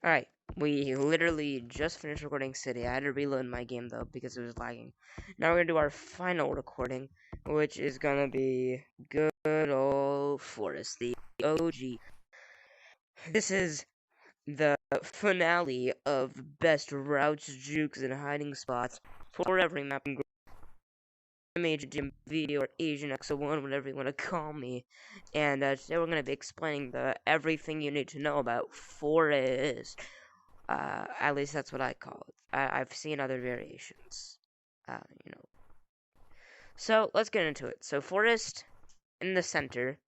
Alright, we literally just finished recording City. I had to reload my game though because it was lagging. Now we're gonna do our final recording, which is gonna be good old Forest, the OG. This is the finale of best routes, jukes, and hiding spots for every map in Major DMV or Asian XO1, whatever you want to call me. And today we're going to be explaining the everything you need to know about Forest. At least that's what I call it. I've seen other variations. you know. So let's get into it. So Forest in the center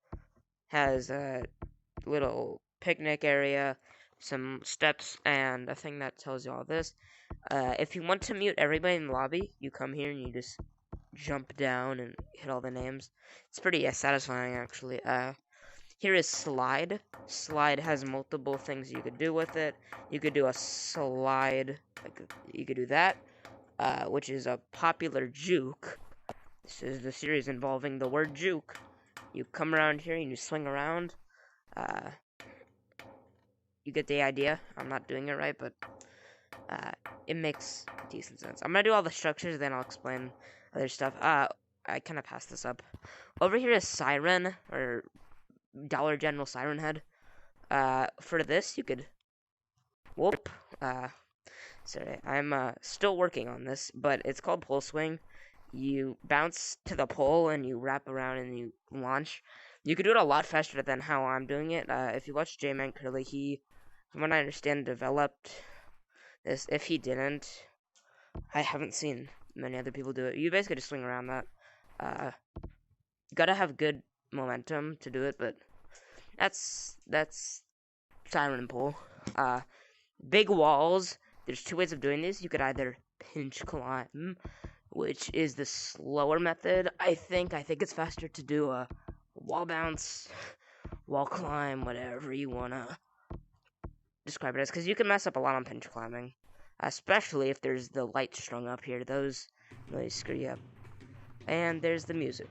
has a little picnic area, some steps, and a thing that tells you all this. If you want to mute everybody in the lobby, you come here and you just jump down and hit all the names. It's pretty satisfying, actually. Here is slide. Slide has multiple things you could do with it. You could do a slide, you could do that, which is a popular juke. This is the series involving the word juke. You come around here and you swing around. You get the idea. I'm not doing it right, but it makes decent sense. I'm gonna do all the structures, then I'll explain other stuff. I kind of passed this up. Over here is Siren, or Dollar General Siren Head. For this, you could... Whoop. Sorry, I'm still working on this, but it's called Pole Swing. You bounce to the pole, and you wrap around, and you launch. You could do it a lot faster than how I'm doing it. If you watch J-Man Curly, he, from what I understand, developed this. If he didn't, I haven't seen many other people do it. You basically just swing around that. Gotta have good momentum to do it, but that's Siren Pole. Big walls. There's two ways of doing this. You could either pinch climb, which is the slower method. I think it's faster to do a wall bounce, wall climb, whatever you wanna describe it as, because you can mess up a lot on pinch climbing, especially if there's the lights strung up here. Those really screw you up. And there's the music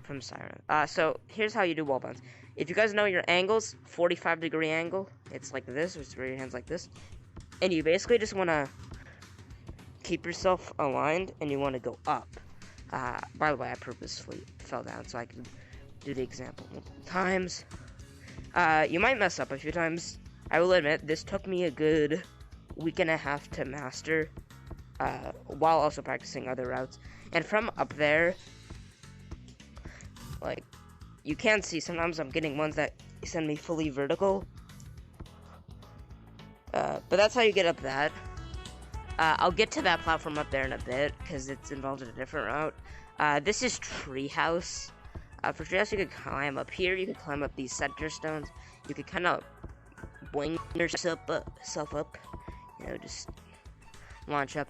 from Siren. So here's how you do wall bounce. If you guys know your angles, 45-degree angle, it's like this, which is where your hand's like this, and you basically just wanna keep yourself aligned, and you wanna go up. By the way, I purposefully fell down so I could do the example multiple times. You might mess up a few times. I will admit, this took me a good week and a half to master, while also practicing other routes. And from up there, like, you can see sometimes I'm getting ones that send me fully vertical. But that's how you get up that. I'll get to that platform up there in a bit, because it's involved in a different route. This is Treehouse. For Treehouse, you could climb up here, you could climb up these center stones, you could kind of wing yourself up, you know, just launch up.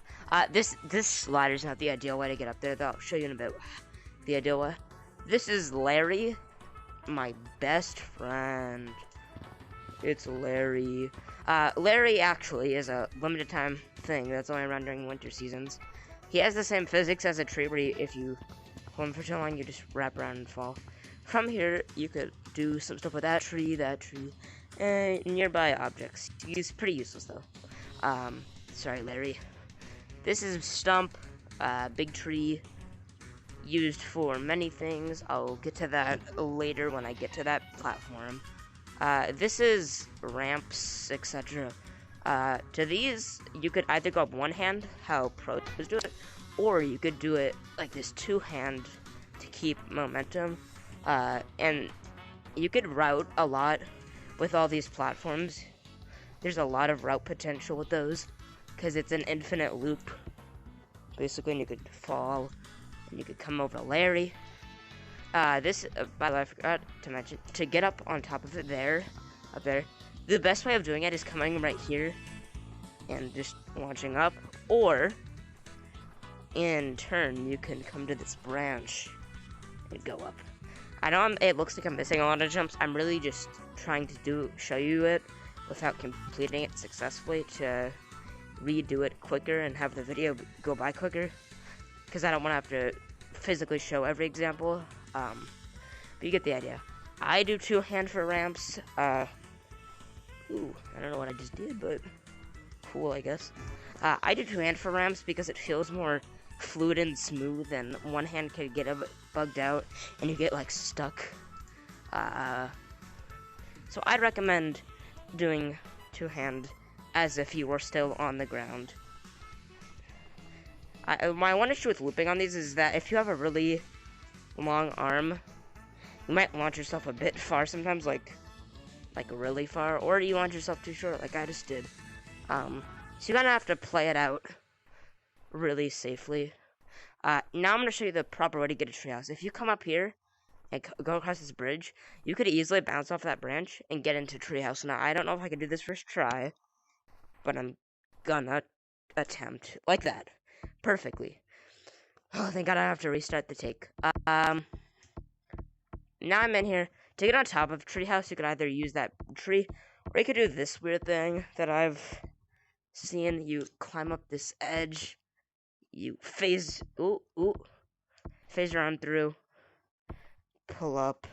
This slider's not the ideal way to get up there, though. I'll show you in a bit the ideal way. This is Larry, my best friend. It's Larry. Larry actually is a limited time thing that's only around during winter seasons. He has the same physics as a tree, where if you hold him for too long, you just wrap around and fall. From here, you could do some stuff with that tree, and nearby objects. He's pretty useless, though. Sorry, Larry. This is Stump, big tree, used for many things. I'll get to that later when I get to that platform. This is ramps, etc. To these, you could either go up one hand, how pros do it, or you could do it like this two-hand to keep momentum. And you could route a lot with all these platforms. There's a lot of route potential with those, because it's an infinite loop, basically, and you could fall, and you could come over Larry. By the way, I forgot to mention, to get up on top of it up there, the best way of doing it is coming right here, and just launching up, or, in turn, you can come to this branch, and go up. I know it looks like I'm missing a lot of jumps. I'm really just trying to show you it without completing it successfully, to redo it quicker and have the video go by quicker, because I don't want to have to physically show every example. But you get the idea. I do two-hand for ramps. Ooh, I don't know what I just did, but cool, I guess. I do two-hand for ramps because it feels more fluid and smooth, and one hand could get bugged out, and you get, like, stuck. So I'd recommend doing two-hand as if you were still on the ground. My one issue with looping on these is that if you have a really long arm, you might launch yourself a bit far sometimes, like really far, or you launch yourself too short, like I just did. So you kind of have to play it out really safely. Now I'm going to show you the proper way to get a treehouse. If you come up here and go across this bridge, you could easily bounce off that branch and get into treehouse. Now, I don't know if I can do this first try, but I'm gonna attempt like that perfectly. Oh, thank God I have to restart the take. Now I'm in here. To get on top of treehouse, you could either use that tree, or you could do this weird thing that I've seen. You climb up this edge, you phase your arm through, pull up,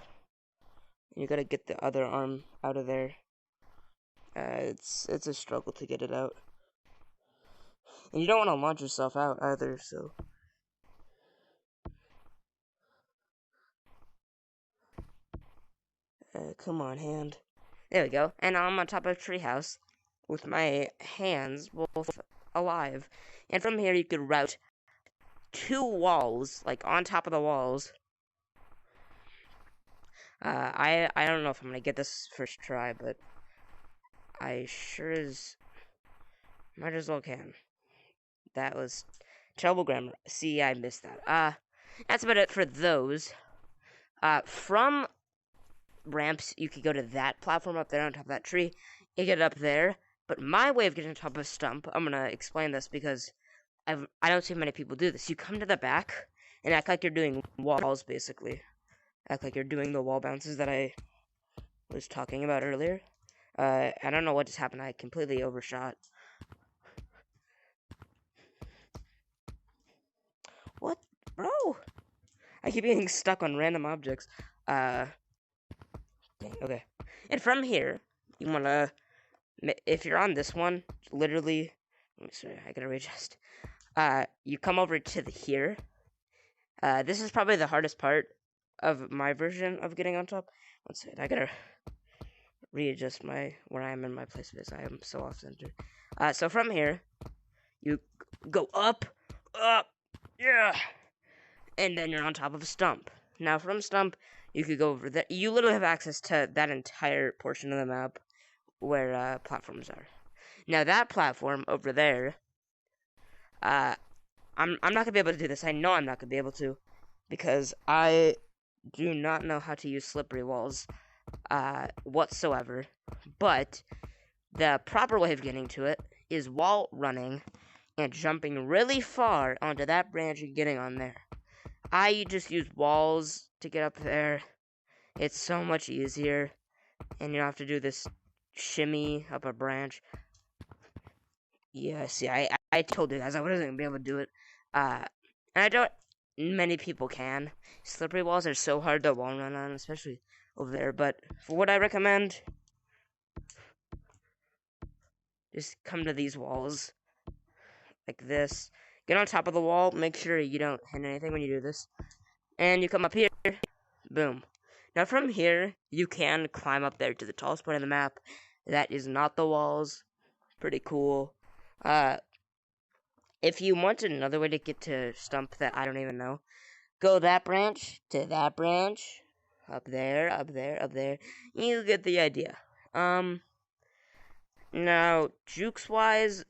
and you gotta get the other arm out of there. It's a struggle to get it out. And you don't want to launch yourself out either, so. Come on, hand. There we go. And I'm on top of a treehouse with my hands both alive. And from here, you could route 2 walls, like on top of the walls. I don't know if I'm gonna get this first try, but I sure as might as well can. That was terrible grammar. See, I missed that. That's about it for those. From ramps, you could go to that platform up there on top of that tree. You get up there. But my way of getting on top of a stump, I'm gonna explain this because I don't see many people do this. You come to the back and act like you're doing walls, basically. Act like you're doing the wall bounces that I was talking about earlier. I don't know what just happened. I completely overshot. What? Bro? I keep getting stuck on random objects. Dang, okay. And from here, you wanna, if you're on this one, literally, sorry, I gotta readjust. You come over to here. This is probably the hardest part of my version of getting on top. One second, I gotta readjust where I am in my place because I am so off center. So from here, you go up, yeah, and then you're on top of a stump. Now from stump, you could go over there. You literally have access to that entire portion of the map where platforms are. Now that platform over there, I'm not gonna be able to do this. I know I'm not gonna be able to because I do not know how to use slippery walls whatsoever. But the proper way of getting to it is wall running and jumping really far onto that branch and getting on there. I just use walls to get up there. It's so much easier, and you don't have to do this shimmy up a branch. Yeah, see, I told you guys I wasn't gonna be able to do it. And I don't. Many people can. Slippery walls are so hard to wall run on, especially over there. But for what I recommend, just come to these walls like this. Get on top of the wall. Make sure you don't hit anything when you do this. And you come up here. Boom. Now from here, you can climb up there to the tallest point on the map. That is not the walls. Pretty cool. If you wanted another way to get to stump that I don't even know, go that branch to that branch. Up there, up there, up there. You get the idea. Now, jukes-wise,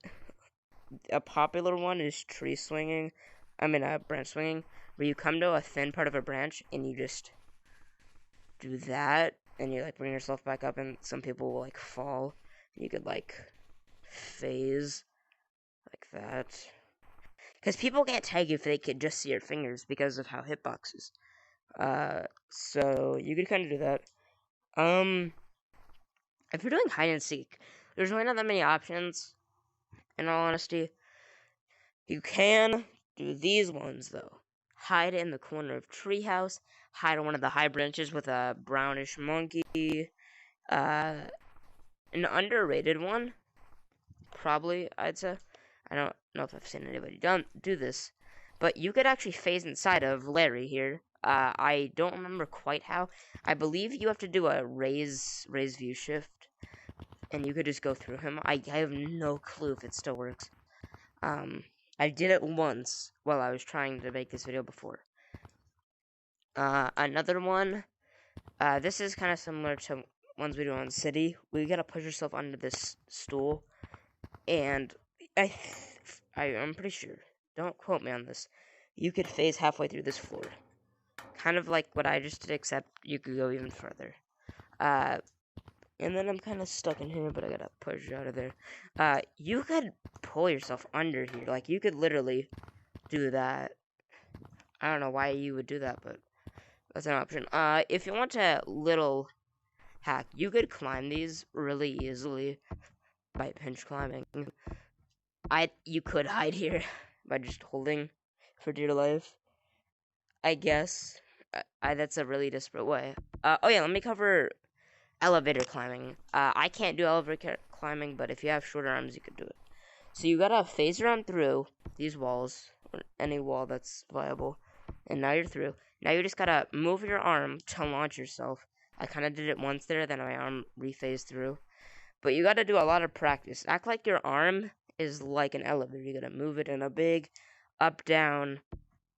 a popular one is branch swinging, where you come to a thin part of a branch and you just do that, and you like bring yourself back up, and some people will like fall. You could like phase like that, because people can't tag you if they could just see your fingers because of how hitboxes. So you could kind of do that. If you're doing hide and seek, there's really not that many options. In all honesty, you can do these ones though. Hide in the corner of treehouse. Hide on one of the high branches with a brownish monkey. an underrated one, probably, I'd say. I don't know if I've seen anybody do this, but you could actually phase inside of Larry here. I don't remember quite how. I believe you have to do a raise view shift, and you could just go through him. I have no clue if it still works. I did it once while I was trying to make this video before. Another one. This is kind of similar to ones we do on City. We gotta push yourself under this stool, and I'm pretty sure. Don't quote me on this. You could phase halfway through this floor, kind of like what I just did, except you could go even further. And then I'm kind of stuck in here, but I gotta push out of there. You could pull yourself under here. Like, you could literally do that. I don't know why you would do that, but that's an option. If you want a little hack, you could climb these really easily by pinch climbing. You could hide here by just holding for dear life, I guess. That's a really desperate way. Oh yeah, let me cover elevator climbing. I can't do elevator climbing, but if you have short arms, you could do it. So you gotta phase around through these walls, or any wall that's viable, and now you're through. Now you just gotta move your arm to launch yourself. I kind of did it once there, then my arm rephased through. But you gotta do a lot of practice. Act like your arm is like an elevator. You gotta move it in a big up, down,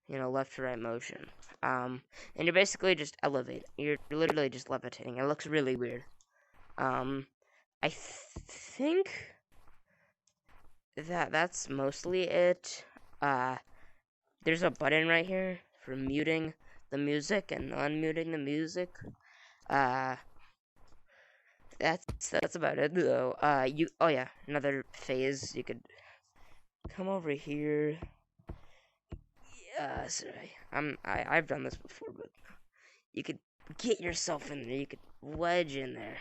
left to right motion. And you're basically just elevating. You're literally just levitating. It looks really weird. I think that's mostly it. There's a button right here for muting the music and unmuting the music. That's about it though. Oh yeah, another phase. You could come over here. Sorry. I've done this before, but you could get yourself in there. You could wedge in there.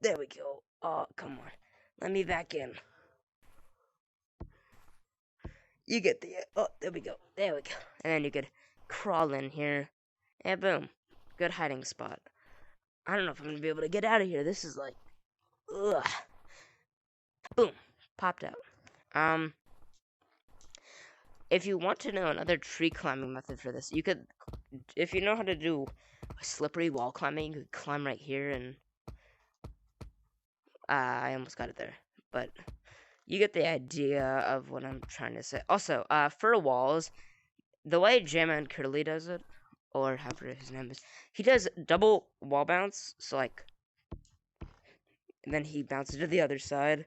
There we go. Oh, come on. Let me back in. You get oh, there we go. There we go. And then you could crawl in here. And boom. Good hiding spot. I don't know if I'm gonna be able to get out of here. This is like, ugh. Boom. Popped out. If you want to know another tree climbing method for this, you could, if you know how to do slippery wall climbing, you could climb right here and, I almost got it there, but you get the idea of what I'm trying to say. Also, for walls, the way J-Man Curly does it, or however his name is, he does double wall bounce, so like, and then he bounces to the other side,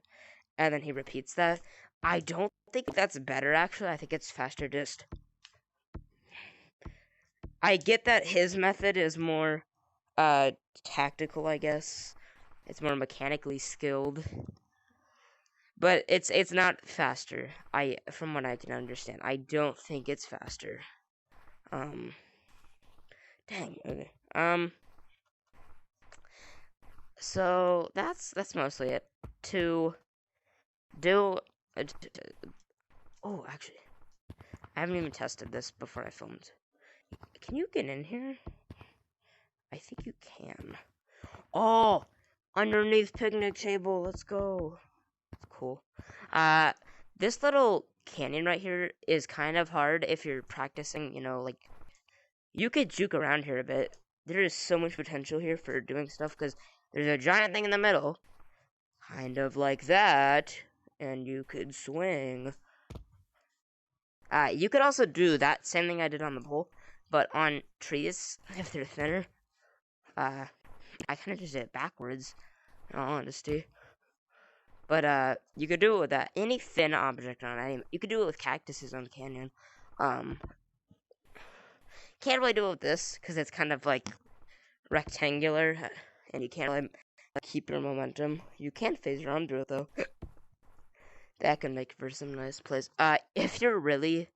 and then he repeats that. I don't think that's better, actually. I think it's faster just. I get that his method is more, tactical, I guess. It's more mechanically skilled. But it's not faster. From what I can understand, I don't think it's faster. Dang, okay. So that's mostly it. To do oh, actually, I haven't even tested this before I filmed. Can you get in here? I think you can. Oh, underneath picnic table. Let's go. That's cool. This little canyon right here is kind of hard if you're practicing, like, you could juke around here a bit. There is so much potential here for doing stuff, because there's a giant thing in the middle, kind of like that, and you could swing. You could also do that same thing I did on the pole, but on trees, if they're thinner. I kind of just did it backwards, in all honesty. But, you could do it with any thin object on any. You could do it with cactuses on the canyon. Can't really do it with this, because it's kind of, like, rectangular, and you can't really keep your momentum. You can phase around through it, though. That can make for some nice plays. If you're really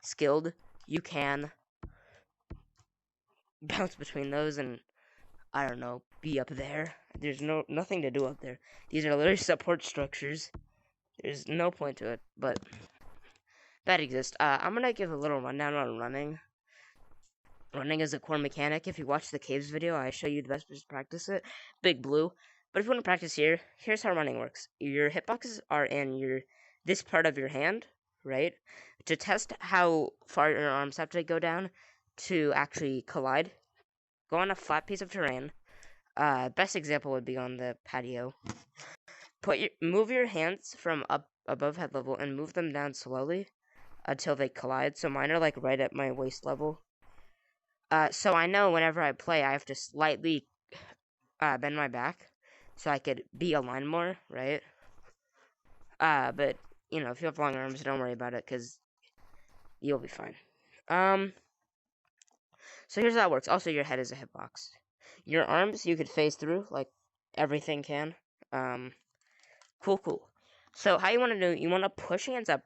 skilled, you can bounce between those and, I don't know, be up there. There's nothing to do up there. These are literally support structures. There's no point to it, but that exists. I'm gonna give a little rundown on running. Running is a core mechanic. If you watch the caves video, I show you the best place to practice it. Big Blue. But if you want to practice here, here's how running works. Your hitboxes are in this part of your hand, right? To test how far your arms have to go down to actually collide, go on a flat piece of terrain. Best example would be on the patio. Move your hands from up above head level and move them down slowly until they collide. So mine are like right at my waist level. So I know whenever I play, I have to slightly bend my back so I could be aligned more, right? But you know, if you have long arms, don't worry about it because you'll be fine. So here's how it works. Also, your head is a hitbox. Your arms you could phase through like everything can. Cool. So how you want to do? You want to push against a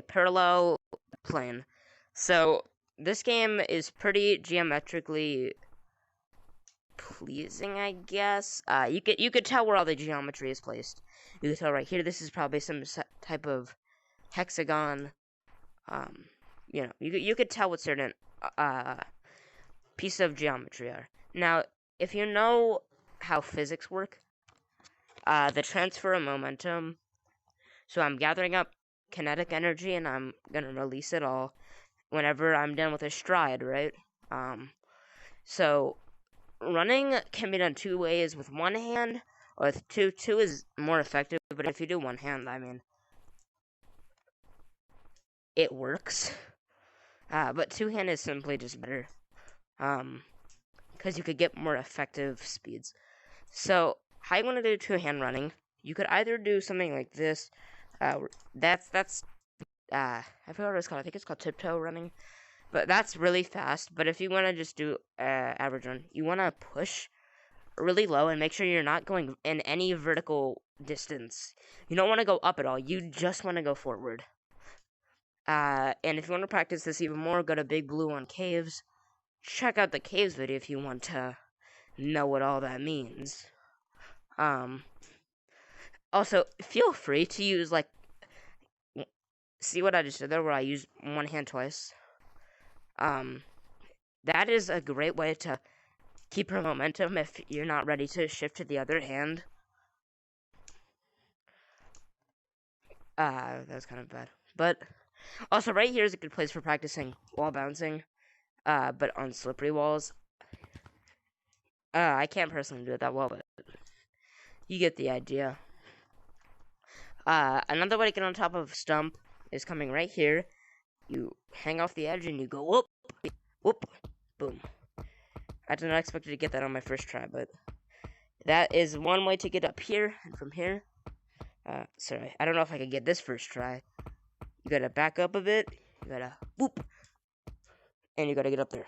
parallel plane. So this game is pretty geometrically pleasing, I guess. You could tell where all the geometry is placed. You could tell right here. This is probably some type of hexagon. You know, you could tell what certain piece of geometry are. Now, if you know how physics work, the transfer of momentum. So I'm gathering up kinetic energy and I'm gonna release it all whenever I'm done with a stride, right? So running can be done two ways, with one hand or with two. Two is more effective, but if you do one hand, I mean, it works. But two hand is simply just better. Because you could get more effective speeds. So how you want to do two-hand running? You could either do something like this. I forgot what it's called. I think it's called tiptoe running. But that's really fast. But if you want to just do average run, you want to push really low and make sure you're not going in any vertical distance. You don't want to go up at all. You just want to go forward. And if you want to practice this even more, go to Big Blue on Caves. Check out the Caves video if you want to know what all that means. Also, feel free to use, like, see what I just did there, where I used one hand twice? That is a great way to keep your momentum if you're not ready to shift to the other hand. That was kind of bad. But, also, right here is a good place for practicing wall bouncing, but on slippery walls. I can't personally do it that well, but you get the idea. Another way to get on top of a stump is coming right here. You hang off the edge and you go whoop, whoop, boom. I did not expect to get that on my first try, but that is one way to get up here. And from here, sorry, I don't know if I could get this first try. You gotta back up a bit. You gotta whoop, and you gotta get up there.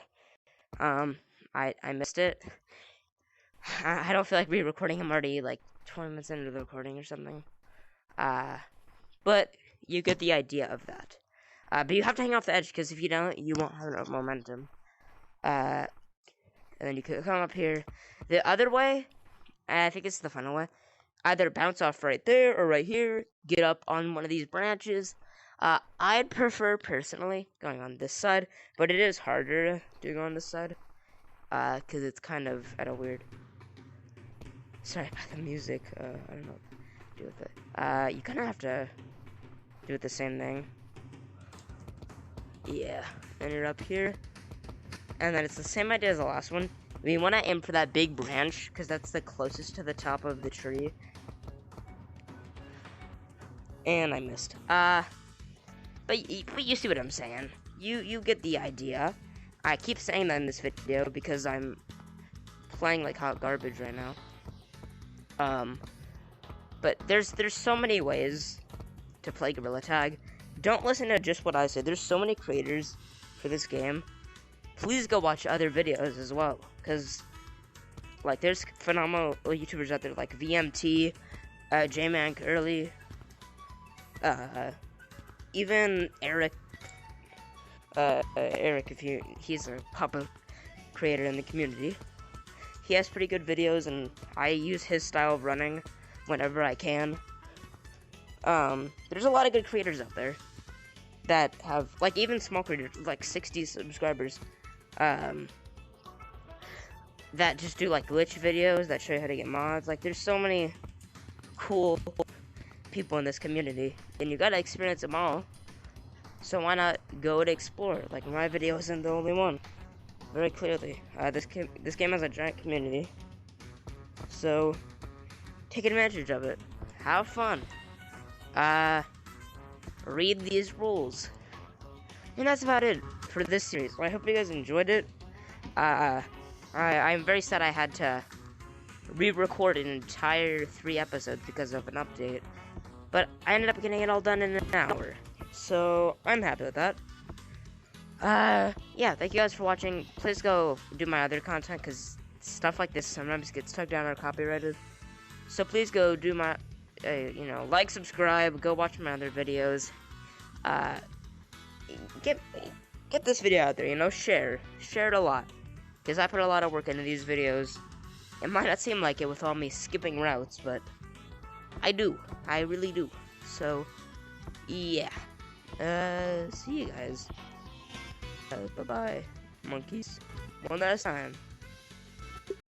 I missed it. I don't feel like re-recording. I'm already like 20 minutes into the recording or something. But you get the idea of that. But you have to hang off the edge, because if you don't, you won't have enough momentum. And then you could come up here. The other way, and I think it's the final way, either bounce off right there or right here, get up on one of these branches. I'd prefer, personally, going on this side, but it is harder to go on this side, because it's kind of at a weird... Sorry about the music, I don't know what to do with it. You kind of have to do it the same thing. Yeah, then you're up here, and then it's the same idea as the last one. We want to aim for that big branch, because that's the closest to the top of the tree. And I missed. But you see what I'm saying. You get the idea. I keep saying that in this video because I'm playing like hot garbage right now. But there's so many ways to play Gorilla Tag. Don't listen to just what I say. There's so many creators for this game. Please go watch other videos as well, because like there's phenomenal YouTubers out there like VMT, J-Man Curly, even Eric. Eric, he's a popular creator in the community. He has pretty good videos, and I use his style of running whenever I can. There's a lot of good creators out there that have, like, even small creators, like 60 subscribers. that just do like glitch videos that show you how to get mods. Like, there's so many cool people in this community, and you gotta experience them all. So why not go to explore? Like, my video isn't the only one. Very clearly, this game has a giant community, so take advantage of it. Have fun. Read these rules, and that's about it for this series. Well, I hope you guys enjoyed it. I'm very sad I had to re-record an entire 3 episodes because of an update, but I ended up getting it all done in an hour, so I'm happy with that. Yeah, thank you guys for watching. Please go do my other content, because stuff like this sometimes gets took down or copyrighted. So please go do my, like, subscribe, go watch my other videos. Get this video out there, share it a lot, because I put a lot of work into these videos. It might not seem like it with all me skipping routes, but I do. I really do. So, yeah. See you guys. Bye-bye, monkeys. One at a time.